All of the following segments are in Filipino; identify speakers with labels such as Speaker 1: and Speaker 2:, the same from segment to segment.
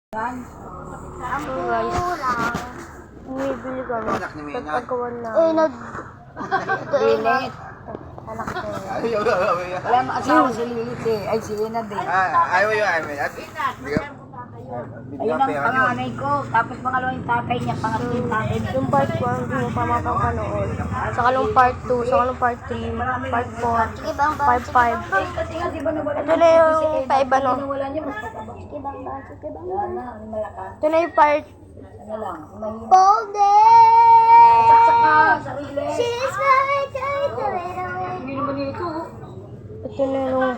Speaker 1: So guys, bumibili kami. Pagkagawan na.
Speaker 2: Lilit.
Speaker 1: Anak ko.
Speaker 2: Wala mo asawa si Lilit eh. Ay, si Ina din.
Speaker 3: Ayaw yun, ayaw.
Speaker 2: Ayun ang panganay ko. Tapos pangalawa yung tatay niya. Pangatlo yung tatay niya.
Speaker 1: Yung part 1, hindi mo pa mapapanood. Saka yung part 2, saka yung part 3, part 4, part 5.
Speaker 2: Kasi nga, di ba nawala
Speaker 1: Ito na yung paiba, no?
Speaker 2: Nawala niya, mas pataba. Wala na, ang malakas.
Speaker 1: Ito na yung part
Speaker 2: Ano lang, may
Speaker 1: Golden!
Speaker 2: sarili.
Speaker 1: She's my girl.
Speaker 2: Hindi naman ito.
Speaker 1: Ito na yung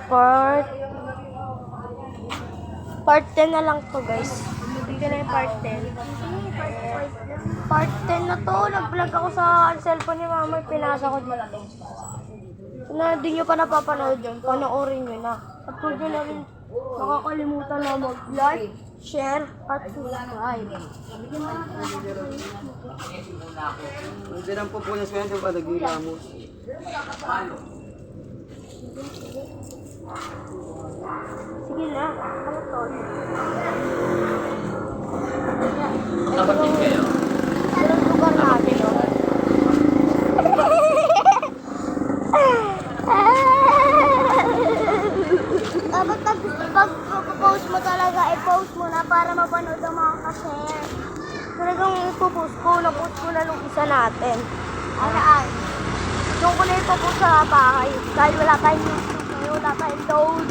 Speaker 1: part 10 na lang to guys. Ito na yung part 10. Part 10 na to. Nag-vlog ako sa cellphone ni mama. Pinasa ko dyan. Na hindi nyo pa napapanood yun. Panoorin nyo na. At kung nyo na rin makakalimutan na mag-like, share, at subscribe.
Speaker 3: Hindi lang po po yung swento pa nagilamos.
Speaker 1: Sige na. Ano to?
Speaker 3: Kapatid kayo?
Speaker 1: Ito yung lugar natin. Dapat pag-post mo talaga, i-post mo na para mapanood ang mga ka-share. Talagang ipopost ko, na-post ko na nung isa natin. Araan. Doon ko na ipopost sa bahay. Dahil wala tayong YouTube ngayon, wala tayong load.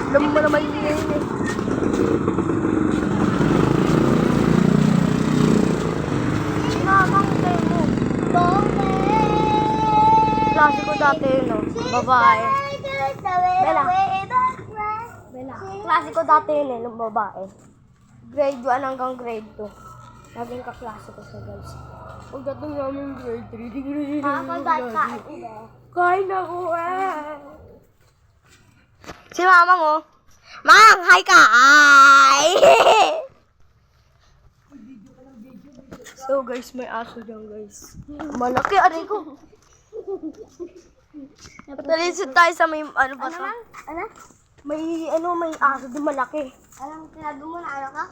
Speaker 1: Alam mo naman yun eh. Sinamang demo. Klase ko dati yun, no? Babae. Bella. Bella. Klase ko dati yun eh, nung babae. Grade 1 hanggang grade 2. Naging kaklase ko siya, guys. Pagdating namin grade 3, di grade 3. Kain ako eh. Si Mamang oh. Mang, hi ka! Hi! So guys, may aso dyan guys. Malaki, aray ko. Natalisod tayo sa may ano ba sa? Ano? May aso din malaki.
Speaker 4: Anong sinabi mo na ano ka?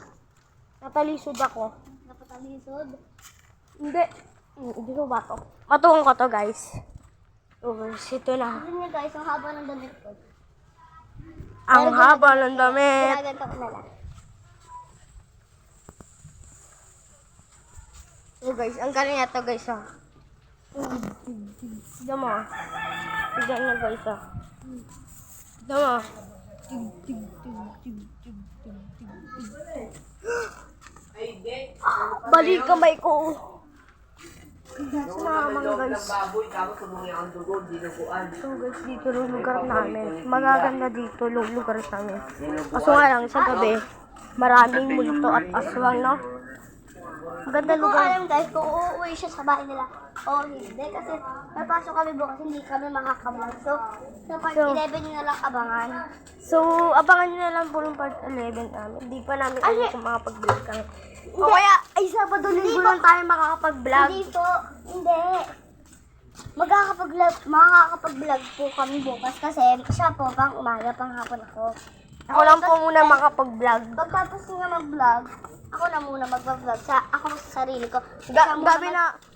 Speaker 1: Natalisod ako.
Speaker 4: Napatalisod?
Speaker 1: Hindi. Hindi ko ba to? Matuong ko to guys. So guys, ito na.
Speaker 4: Sabi niya guys, ang haba ng damit ko.
Speaker 1: Ang haba ng damit.
Speaker 4: Ginaganto ko na lang.
Speaker 1: So guys, ang galing to guys ha. Tignan mo. Tignan nyo guys ha. Tignan mo. Balik kamay ko. Sinamang guys. So guys, dito yung lugar namin. Magaganda dito yung lugar namin. Kaso nga lang sa gabi, maraming multo at aswang, no? Maganda
Speaker 4: Hindi ko
Speaker 1: lugar.
Speaker 4: alam guys kung uuwi siya sa bahay nila o hindi. Kasi may pasok kami bukas, hindi kami makakablog. So, sa part 11 nyo na lang abangan.
Speaker 1: So, abangan nyo na lang po ng part 11 namin. Hindi pa namin alam kung makapag-vlog kami. O kaya, ay Sabado Linggo lang tayo makakapag-vlog.
Speaker 4: Hindi po, hindi. Makakapag-vlog po kami bukas kasi siya po pang umaga, pang hapon ako.
Speaker 1: Ako lang po muna makapag-vlog.
Speaker 4: Pagkatapos niya mag-vlog, ako na muna mag-vlog sa ako sa sarili ko.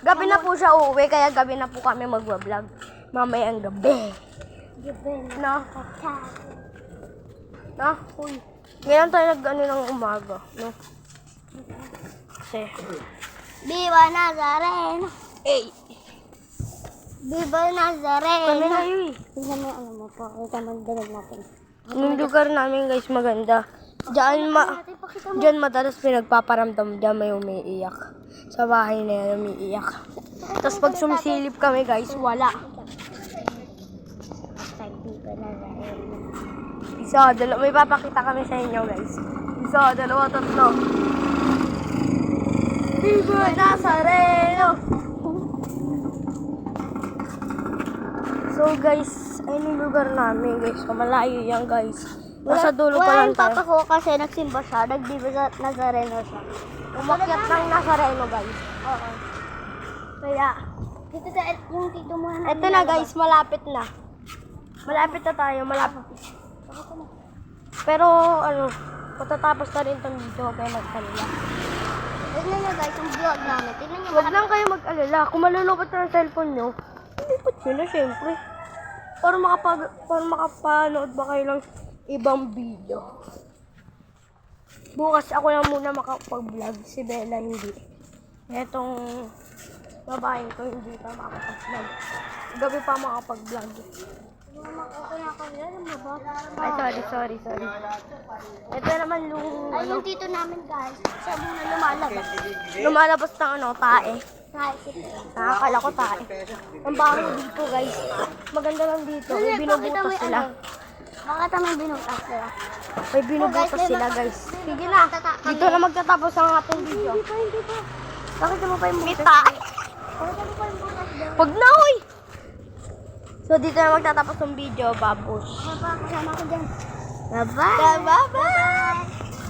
Speaker 1: Gabi na po siya uuwi, kaya gabi na po kami mag-vlog. Mamayang gabi. No? No? Uy. Ngayon tayo nag-ano ng umaga. No? Kasi,
Speaker 4: Viva Nazareno!
Speaker 1: eh,
Speaker 4: Viva Nazareno!
Speaker 1: kami na yun eh.
Speaker 4: Tingnan mo ano mo po, kita mo dalag natin.
Speaker 1: Yung lugar namin guys maganda. Diyan madalas pinagpaparamdam, diyan may umiiyak. Sa bahay na yan umiiyak. Tapos pag sumisilip kami guys, wala.
Speaker 4: Viva Nazareno.
Speaker 1: Isa, dalawa, may papakita kami sa inyo guys. Isa, dalawa, tatlo. Viva Nazareno! So guys, ayun yung lugar namin guys. Malayo yan guys. Nasa dulo pa
Speaker 4: Wala
Speaker 1: lang
Speaker 4: yung papa
Speaker 1: tayo.
Speaker 4: ko kasi nagsimba siya, nag-Viva Nazareno siya.
Speaker 1: Umakyat ng Nazareno guys.
Speaker 4: Oo.
Speaker 1: Kaya,
Speaker 4: Dito sa yung tito mo na.
Speaker 1: eto na guys, malapit na. Malapit na tayo, malapit. Pero ano, Matatapos na rin itong video, huwag kayo mag-alala.
Speaker 4: Tignan nyo guys, yung vlog namin. Tignan nyo.
Speaker 1: Huwag lang kayo mag-alala. Kung malulupot na ang cellphone nyo, lipot nyo na syempre. Para makapanood ba kayo ng ibang video. Bukas ako lang muna makapag-vlog. Si Bella hindi. Etong babaeng ko hindi pa makapag-vlog. Gabi pa makapag-vlog. Ay, sorry. Ito naman yung
Speaker 4: Ay, yung tito namin guys. Sabi na lumalabas.
Speaker 1: lumalabas ng tae.
Speaker 4: Naisip.
Speaker 1: Nakakala ko tae. Ang baho dito guys. Maganda lang dito. May binubutas sila.
Speaker 4: Bakit may binutas sila?
Speaker 1: May binubutas sila guys. Sige na. Dito na magtatapos ang ating video.
Speaker 4: Hindi pa.
Speaker 1: Bakit mo pa yung butas?
Speaker 4: Bakit ano pa yung butas doon?
Speaker 1: Pag na, uy! So, dito na magtatapos ng video, babush.
Speaker 4: Kasama ko dyan.
Speaker 1: Bye-bye!
Speaker 4: Bye-bye!